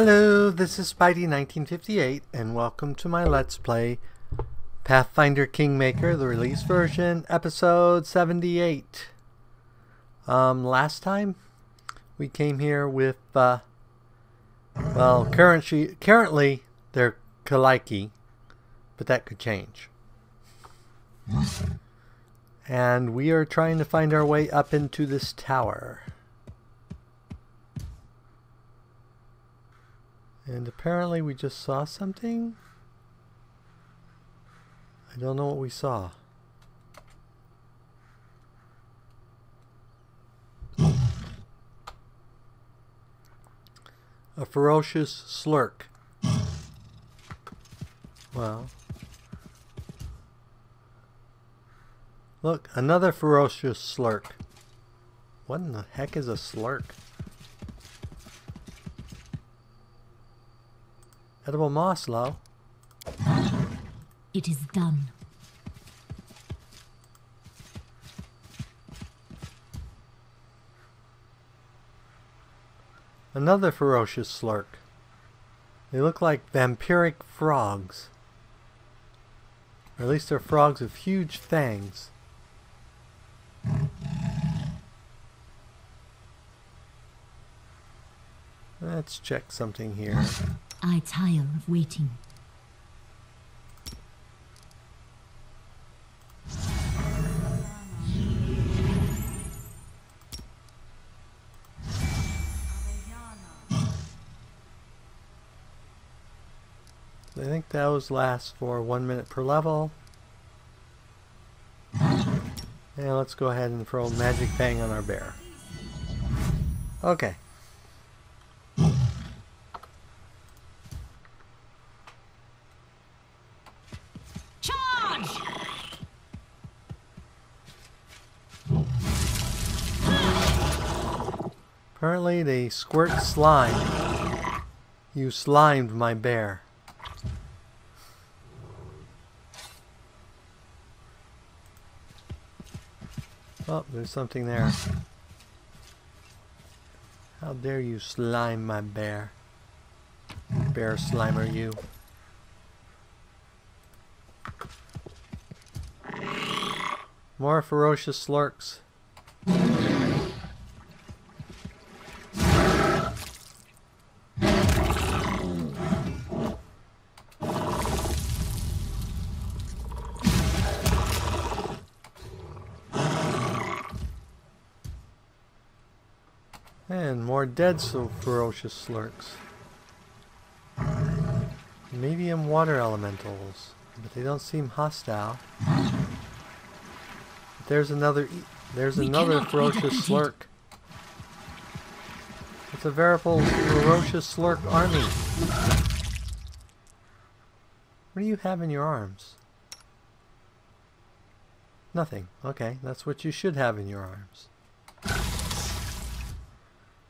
Hello, this is Spidey1958 and welcome to my Let's Play Pathfinder Kingmaker, the release version, episode 78. Last time we came here with, well, currently they're Kaliki, but that could change. And we are trying to find our way up into this tower. And apparently we just saw something? I don't know what we saw. A ferocious slurk. Well. Look, another ferocious slurk. What in the heck is a slurk? Edible moss, Lo. It is done. Another ferocious slurk. They look like vampiric frogs. Or at least they're frogs with huge fangs. Let's check something here. I tire of waiting. I think those last for 1 minute per level. And let's go ahead and throw Magic Bang on our bear. Okay. Apparently they squirt slime. You slimed my bear. Oh, there's something there. How dare you slime my bear. Bear slimer you. More ferocious slurks. And more dead so ferocious slurks. Medium water elementals, but they don't seem hostile. But there's another ferocious slurk. It's a veritable ferocious slurk army. What do you have in your arms? Nothing. Okay, that's what you should have in your arms.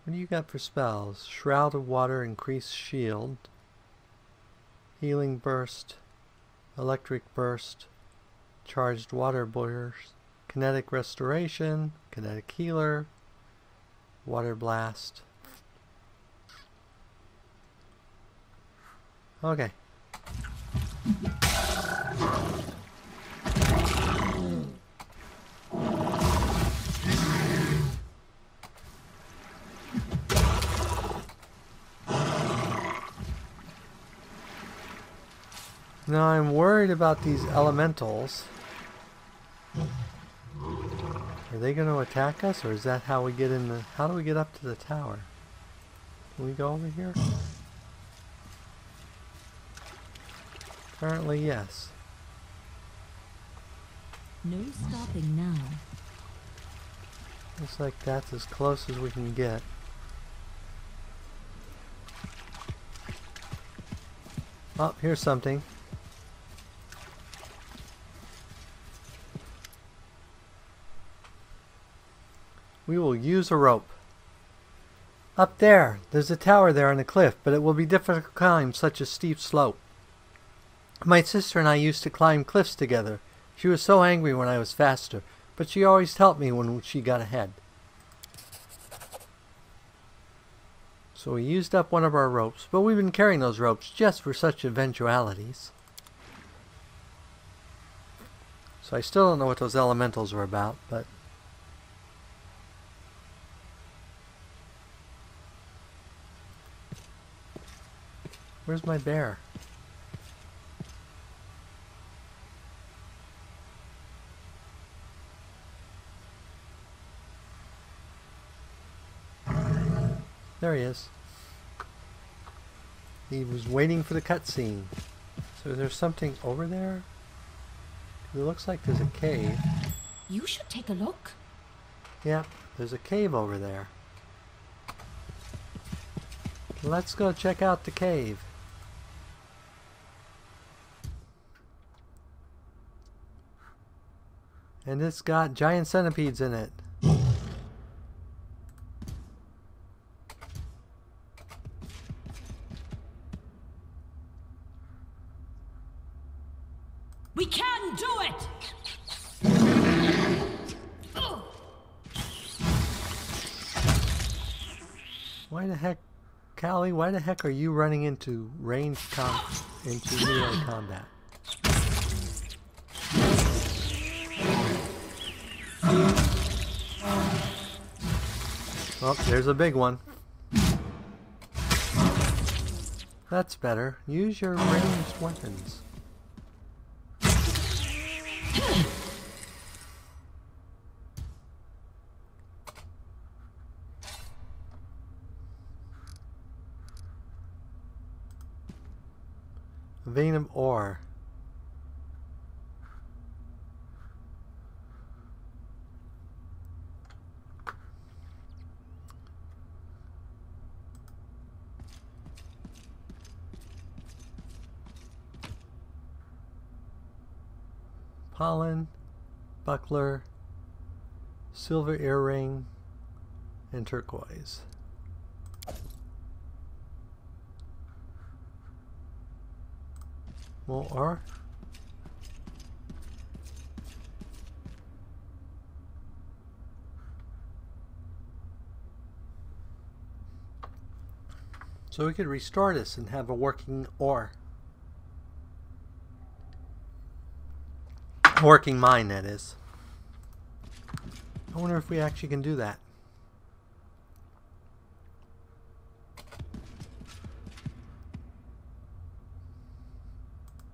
What do you got for spells? Shroud of Water, Increased Shield, Healing Burst, Electric Burst, Charged Water Burst, Kinetic Restoration, Kinetic Healer, Water Blast. Okay. Now I'm worried about these elementals. Are they going to attack us, or is that how we get in the... How do we get up to the tower? Can we go over here? Apparently yes. No stopping now. Looks like that's as close as we can get. Oh, here's something. We will use a rope. Up there, there's a tower there on the cliff, but it will be difficult to climb such a steep slope. My sister and I used to climb cliffs together. She was so angry when I was faster, but she always helped me when she got ahead. So we used up one of our ropes, but we've been carrying those ropes just for such eventualities. So I still don't know what those elementals were about, but... Where's my bear? There he is. He was waiting for the cutscene. So there's something over there? It looks like there's a cave. You should take a look. Yep, there's a cave over there. Let's go check out the cave. And it's got giant centipedes in it. We can do it! Why the heck, Callie, why the heck are you running into melee combat? Oh, there's a big one. That's better. Use your ranged weapons. A vein of ore. Pollen, buckler, silver earring, and turquoise. More. So we could restore this and have a working ore. Working mine, that is. I wonder if we actually can do that.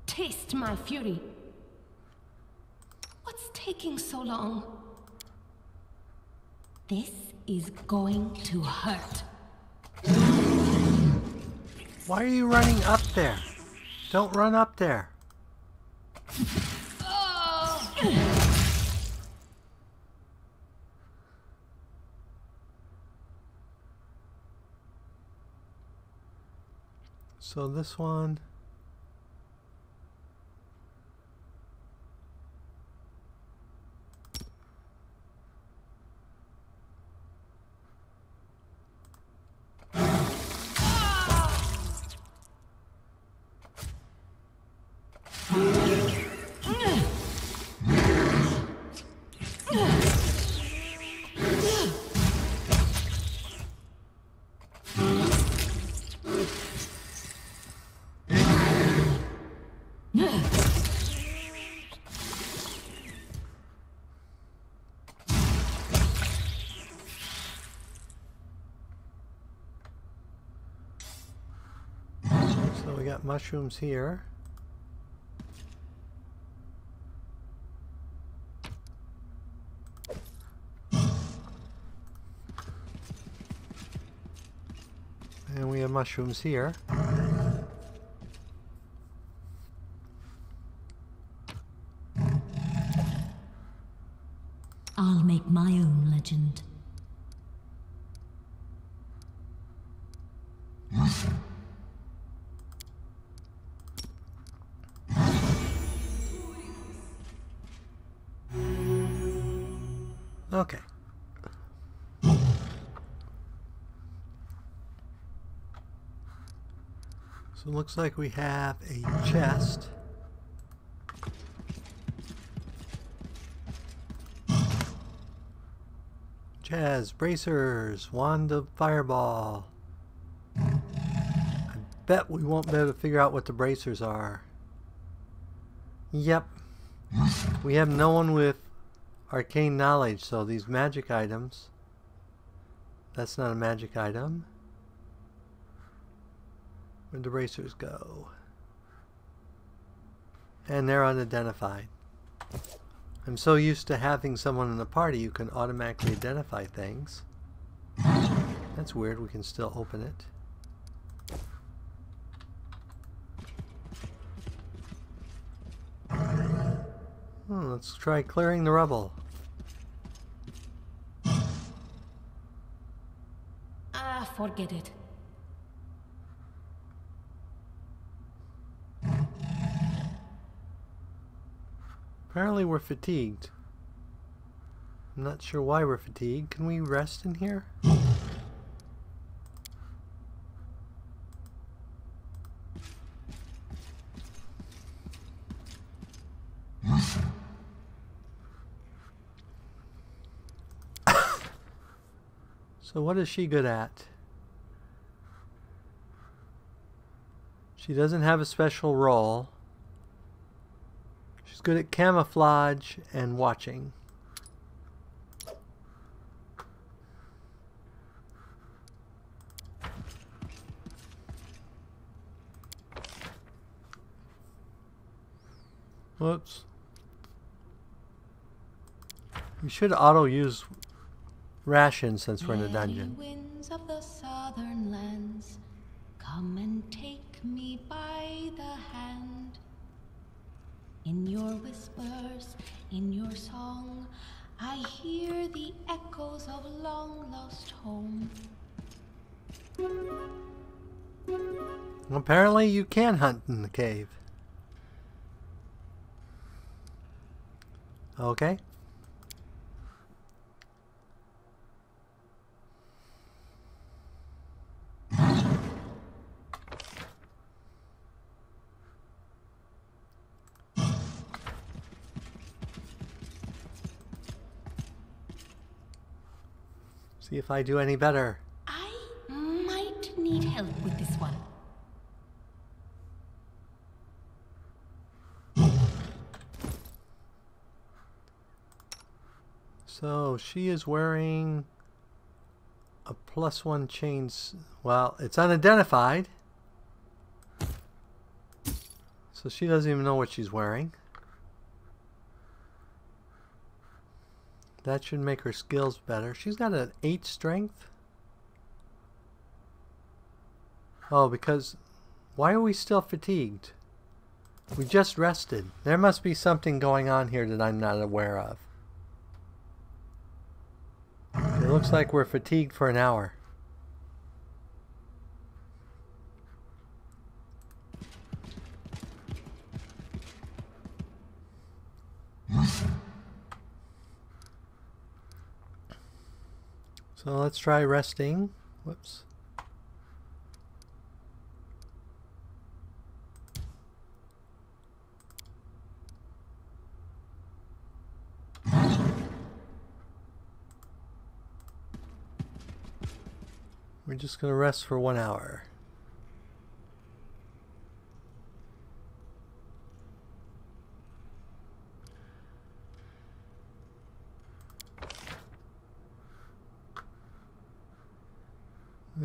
Taste my fury. What's taking so long? This is going to hurt. Why are you running up there? Don't run up there. So this one. So we got mushrooms here. And we have mushrooms here. I'll make my own legend. Okay. So it looks like we have a chest. Jazz, bracers, wand of fireball, bet we won't be able to figure out what the bracers are. Yep. We have no one with arcane knowledge, so these magic items... That's not a magic item. Where'd the bracers go? And they're unidentified. I'm so used to having someone in the party who can automatically identify things. That's weird, we can still open it. Let's try clearing the rubble. Ah, forget it. Apparently we're fatigued. I'm not sure why we're fatigued. Can we rest in here? So what is she good at? She doesn't have a special role. She's good at camouflage and watching. Whoops. We should auto-use rations since we're in a dungeon. Winds of the southern lands, come and take me by the hand. In your whispers, in your song, I hear the echoes of long lost home. Apparently you can hunt in the cave. Okay. See if I do any better. I might need help with this one. So she is wearing a +1 chains. Well, it's unidentified. So she doesn't even know what she's wearing. That should make her skills better. She's got an 8 strength. Oh, because... Why are we still fatigued? We just rested. There must be something going on here that I'm not aware of. It looks like we're fatigued for an hour. So let's try resting. Whoops. We're just going to rest for 1 hour.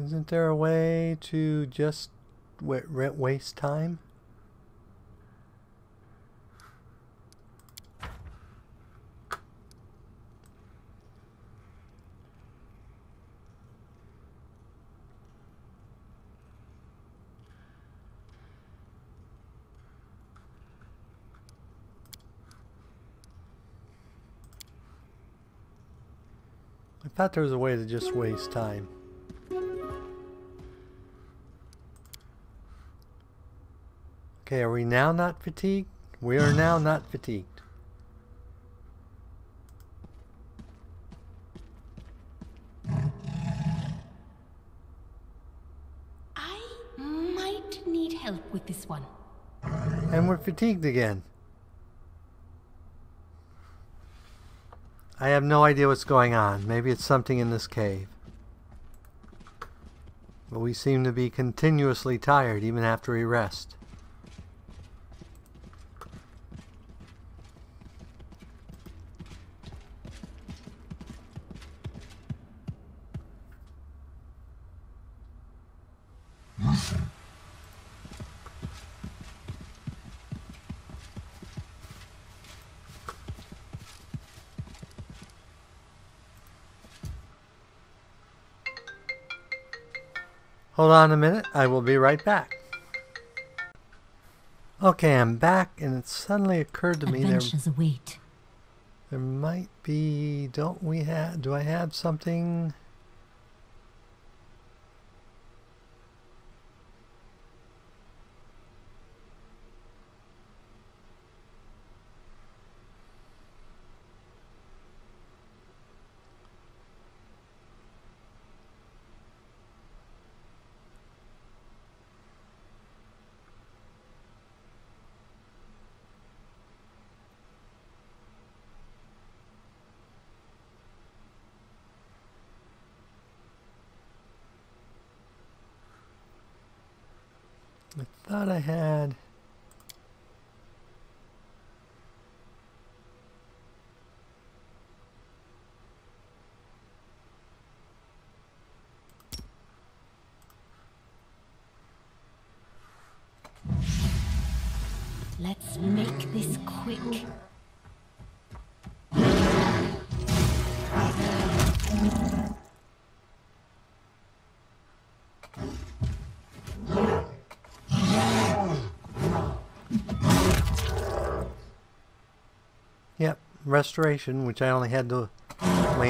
Isn't there a way to just waste time? I thought there was a way to just waste time. Okay, are we now not fatigued? We are now not fatigued. I might need help with this one. And we're fatigued again. I have no idea what's going on. Maybe it's something in this cave. But we seem to be continuously tired even after we rest. Hold on a minute, I will be right back. Okay, I'm back, and it suddenly occurred to me Adventures await. there might be, do I have something? I thought I had. Let's make this quick. Yep, restoration, which I only had my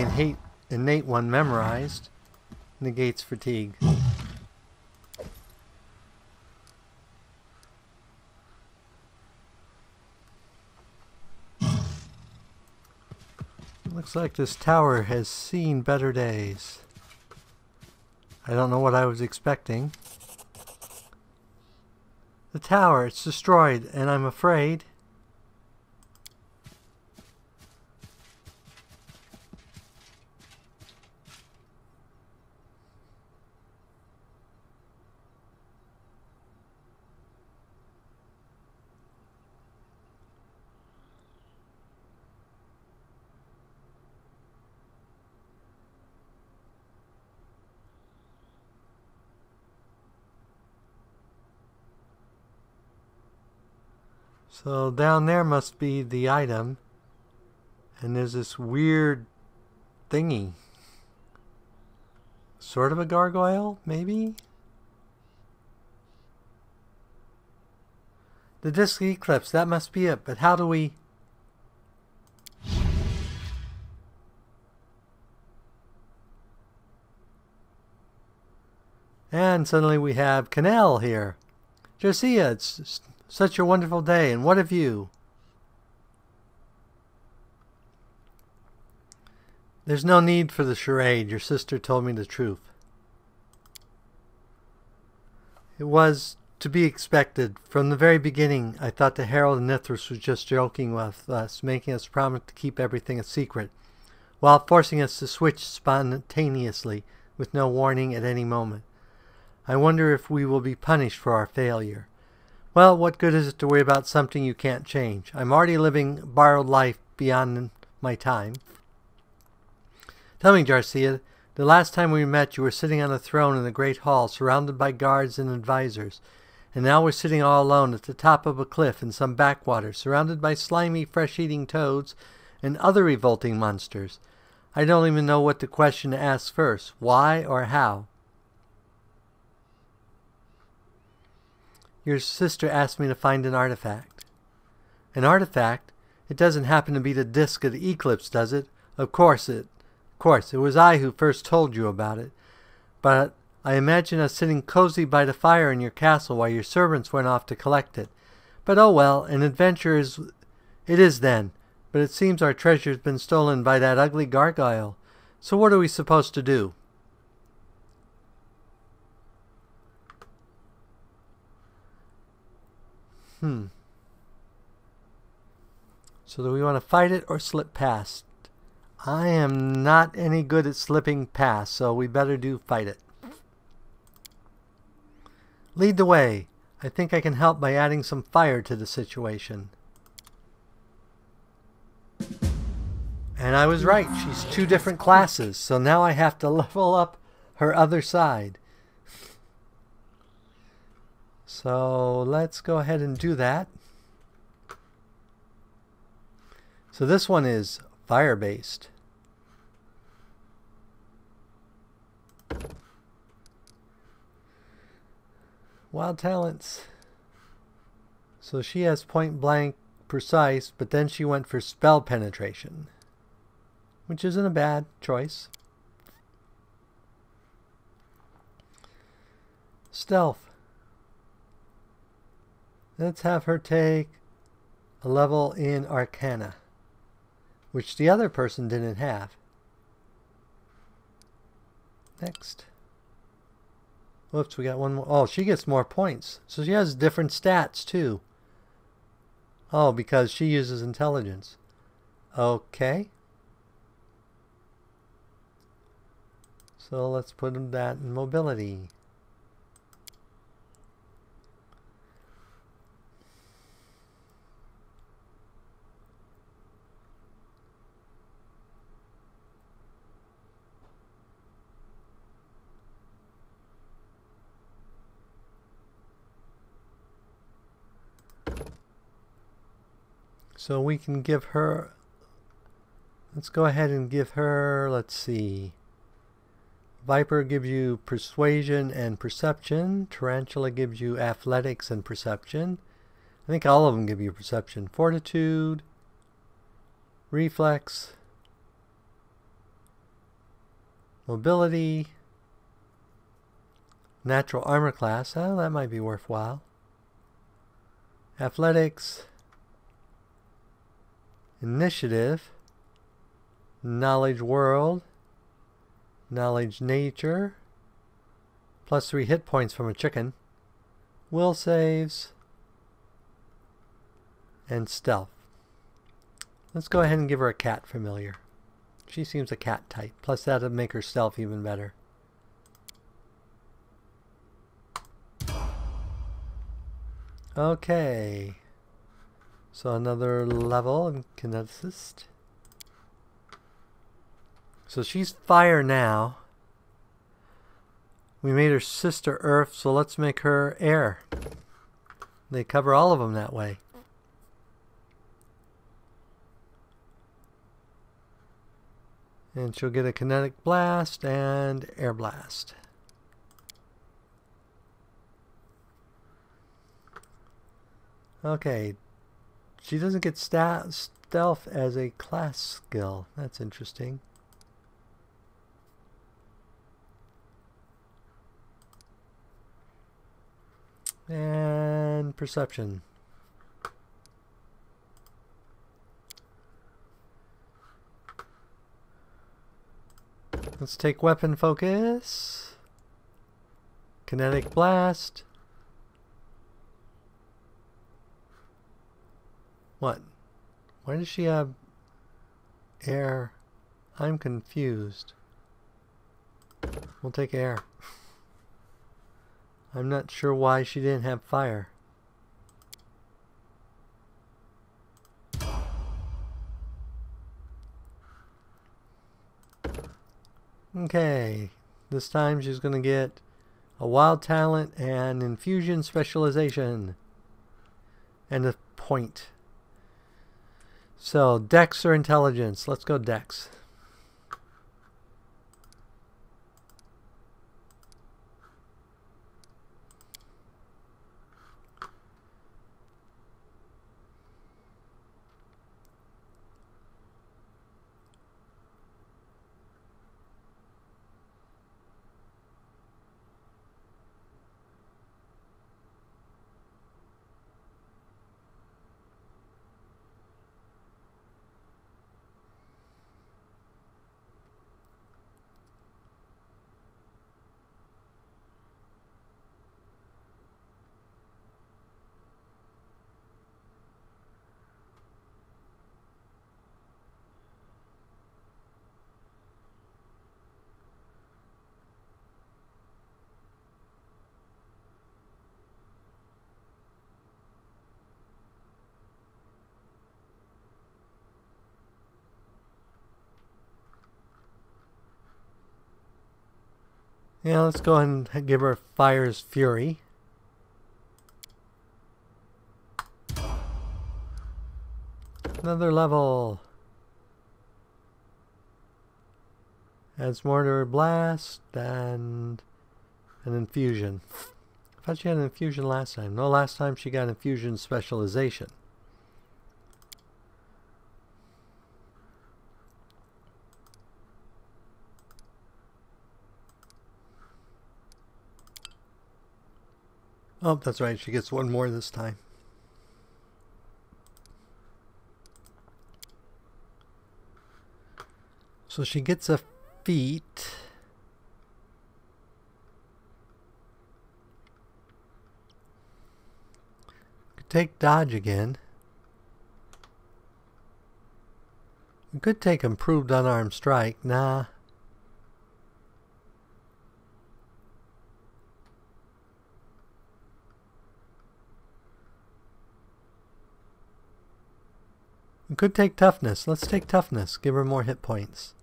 innate one memorized, negates fatigue. Looks like this tower has seen better days. I don't know what I was expecting. The tower, it's destroyed, and I'm afraid. So down there must be the item, and there's this weird thingy. Sort of a gargoyle, maybe? The disc Eclipse, that must be it, but how do we... And suddenly we have Canal here. Josiah, it's such a wonderful day, and what of you? There's no need for the charade. Your sister told me the truth. It was to be expected. From the very beginning, I thought the Herald of Nithris was just joking with us, making us promise to keep everything a secret, while forcing us to switch spontaneously, with no warning at any moment. I wonder if we will be punished for our failure. Well, what good is it to worry about something you can't change? I'm already living borrowed life beyond my time. Tell me, Jarcia, the last time we met you were sitting on a throne in the great hall, surrounded by guards and advisors. And now we're sitting all alone at the top of a cliff in some backwater, surrounded by slimy, fresh-eating toads and other revolting monsters. I don't even know what the question to ask first, why or how. Your sister asked me to find an artifact. An artifact? It doesn't happen to be the disc of the Eclipse, does it? Of course, it was I who first told you about it. But I imagine us sitting cozy by the fire in your castle while your servants went off to collect it. But oh well, an adventure it is then. But it seems our treasure's been stolen by that ugly gargoyle. So what are we supposed to do? So do we want to fight it or slip past? I am not any good at slipping past, so we better do fight it. Lead the way. I think I can help by adding some fire to the situation. And I was right. She's 2 different classes. So now I have to level up her other side. So let's go ahead and do that. So this one is fire-based. Wild talents. So she has point blank precise, but then she went for spell penetration, which isn't a bad choice. Stealth. Let's have her take a level in Arcana, which the other person didn't have. Next. Whoops, we got one more. Oh, she gets more points. So she has different stats too. Oh, because she uses intelligence. Okay. So let's put that in mobility. So we can give her, let's go ahead and give her, let's see. Viper gives you persuasion and perception. Tarantula gives you athletics and perception. I think all of them give you perception. Fortitude, reflex, mobility, natural armor class. Oh, that might be worthwhile. Athletics, initiative, knowledge world, knowledge nature, +3 hit points from a chicken, will saves, and stealth. Let's go ahead and give her a cat familiar. She seems a cat type. Plus that'll make her stealth even better. Okay. So another level in kineticist. So she's fire now. We made her sister earth, so let's make her air. They cover all of them that way. And she'll get a kinetic blast and air blast. Okay. She doesn't get stealth as a class skill. That's interesting. And perception. Let's take weapon focus. Kinetic blast. What? Why does she have air? I'm confused. We'll take air. I'm not sure why she didn't have fire. Okay, this time she's going to get a wild talent and infusion specialization and a point. So dex or intelligence? Let's go dex. Yeah, let's go ahead and give her Fire's Fury. Another level. Adds more to her blast and an infusion. I thought she had an infusion last time. No, last time she got infusion specialization. Oh, that's right. She gets one more this time. So she gets a feat. Could take dodge again. We could take improved unarmed strike. Nah. We could take toughness. Let's take toughness. Give her more hit points.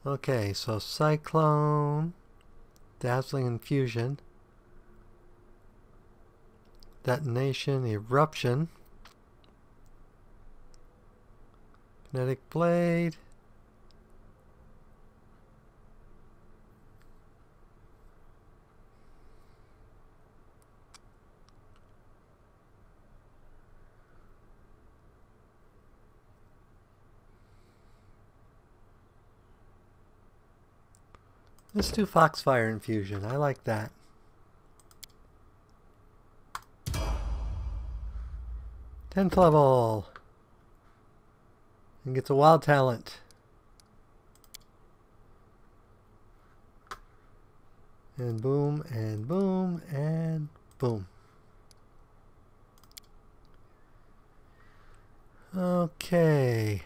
Okay, so Cyclone, Dazzling Infusion, Detonation, Eruption, Kinetic Blade, let's do Foxfire Infusion. I like that. Tenth level. And gets a wild talent. And boom, and boom, and boom. Okay.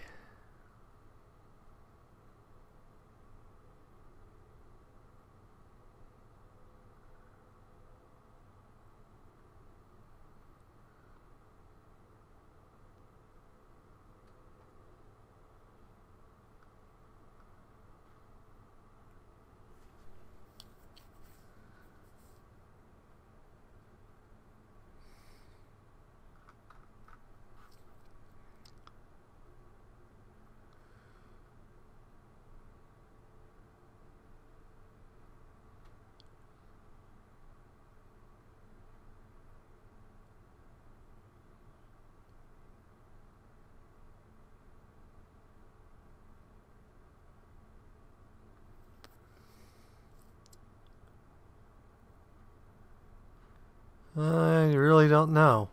I really don't know.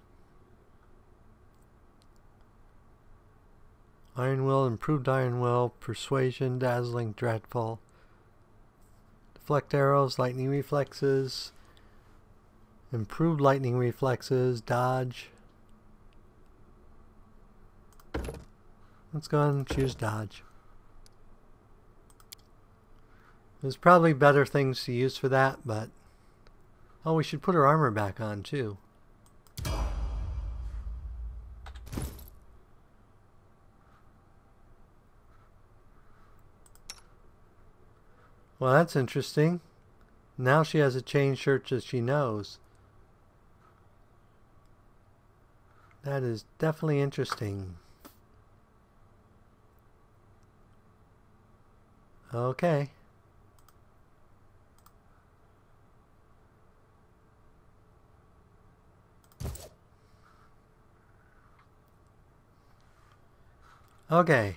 Iron Will, Improved Iron Will, Persuasion, Dazzling, Dreadful. Deflect arrows, Lightning Reflexes, Improved Lightning Reflexes, Dodge. Let's go ahead and choose Dodge. There's probably better things to use for that, but... Oh, we should put her armor back on, too. Well, that's interesting. Now she has a chain shirt that she knows. That is definitely interesting. Okay. Okay.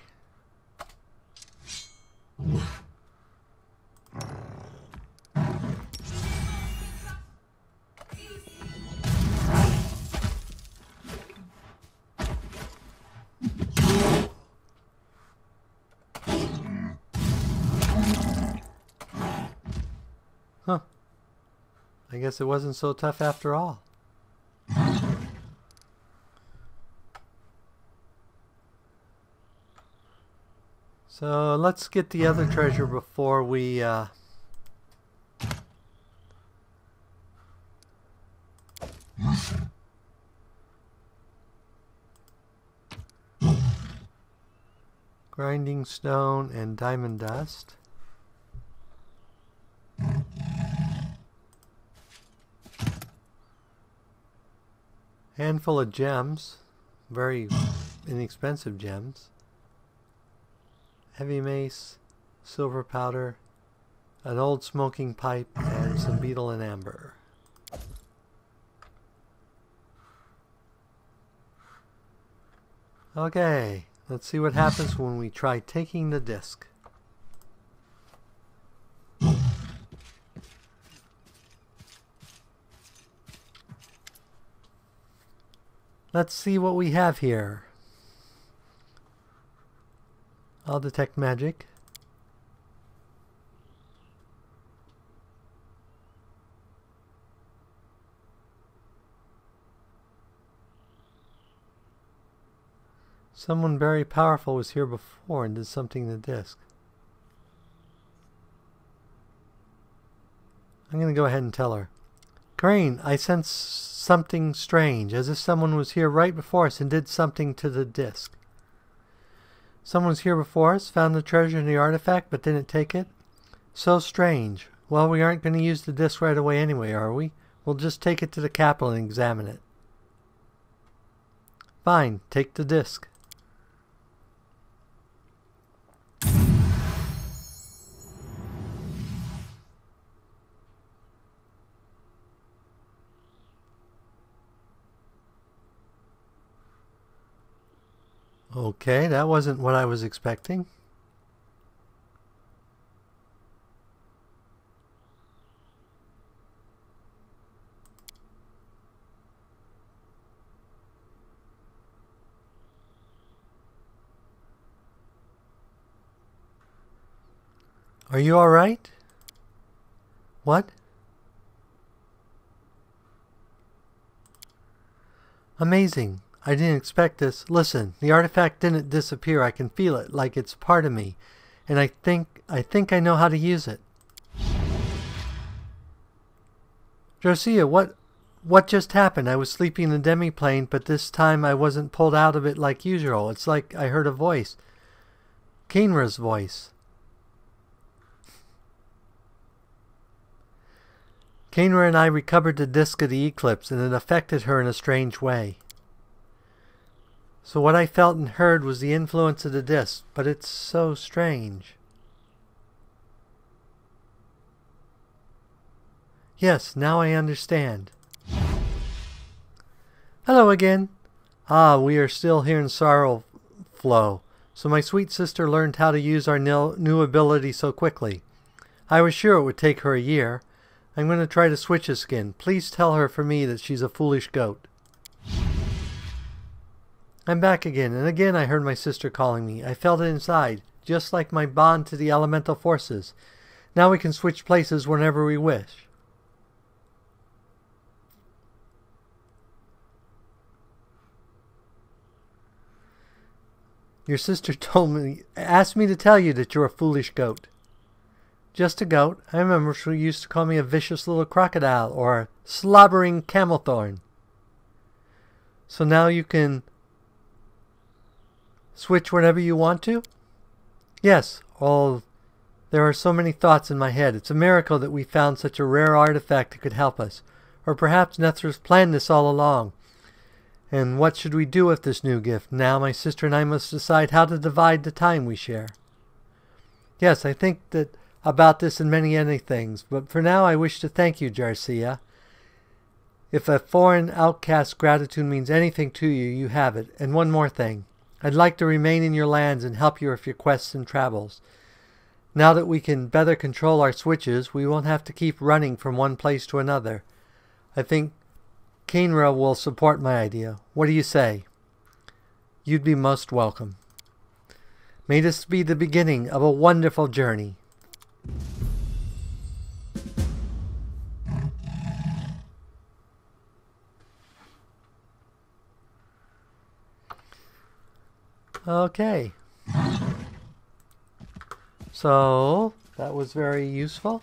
Huh. I guess it wasn't so tough after all. So let's get the other treasure before we grinding stone and diamond dust. Handful of gems, very inexpensive gems. Heavy mace, silver powder, an old smoking pipe, and some beetle and amber. Okay, let's see what happens when we try taking the disc. Let's see what we have here. I'll detect magic. Someone very powerful was here before and did something to the disc. I'm going to go ahead and tell her. Crane, I sense something strange, as if someone was here right before us and did something to the disc. Someone was here before us, found the treasure in the artifact, but didn't take it? So strange. Well, we aren't going to use the disc right away anyway, are we? We'll just take it to the capital and examine it. Fine, take the disc. Okay, that wasn't what I was expecting. Are you all right? What? Amazing. I didn't expect this. Listen, the artifact didn't disappear. I can feel it, like it's part of me. And I think I know how to use it. Josiah, what just happened? I was sleeping in the demi-plane, but this time I wasn't pulled out of it like usual. It's like I heard a voice. Kenra's voice. Kenra and I recovered the disc of the Eclipse, and it affected her in a strange way. So what I felt and heard was the influence of the disc, but it's so strange. Yes, now I understand. Hello again. Ah, we are still here in Sorrowflow. So my sweet sister learned how to use our new ability so quickly. I was sure it would take her a year. I'm going to try to switch his skin. Please tell her for me that she's a foolish goat. I'm back again, and again I heard my sister calling me. I felt it inside, just like my bond to the elemental forces. Now we can switch places whenever we wish. Your sister asked me to tell you that you're a foolish goat. Just a goat. I remember she used to call me a vicious little crocodile or a slobbering camel thorn. So now you can switch whenever you want to? Yes. Oh, there are so many thoughts in my head. It's a miracle that we found such a rare artifact that could help us. Or perhaps Nethra's planned this all along. And what should we do with this new gift? Now my sister and I must decide how to divide the time we share. Yes, I think that about this and many things, but for now I wish to thank you, Jarcia. If a foreign outcast's gratitude means anything to you, you have it. And one more thing. I'd like to remain in your lands and help you with your quests and travels. Now that we can better control our switches, we won't have to keep running from one place to another. I think Kenra will support my idea. What do you say? You'd be most welcome. May this be the beginning of a wonderful journey. Okay. So, that was very useful.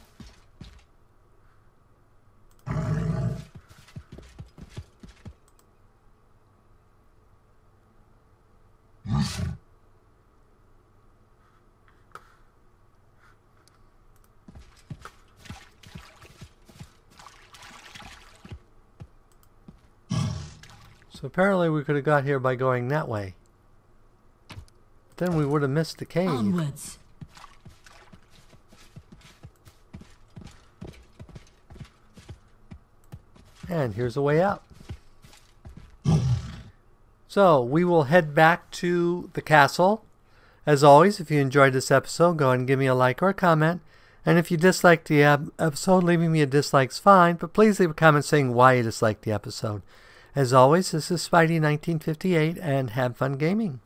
So apparently we could have got here by going that way. Then we would have missed the cave. Onwards. And here's a way up. So we will head back to the castle. As always, if you enjoyed this episode, go ahead and give me a like or a comment. And if you disliked the episode, leaving me a dislike's fine, but please leave a comment saying why you disliked the episode. As always, this is Spidey1958, and have fun gaming.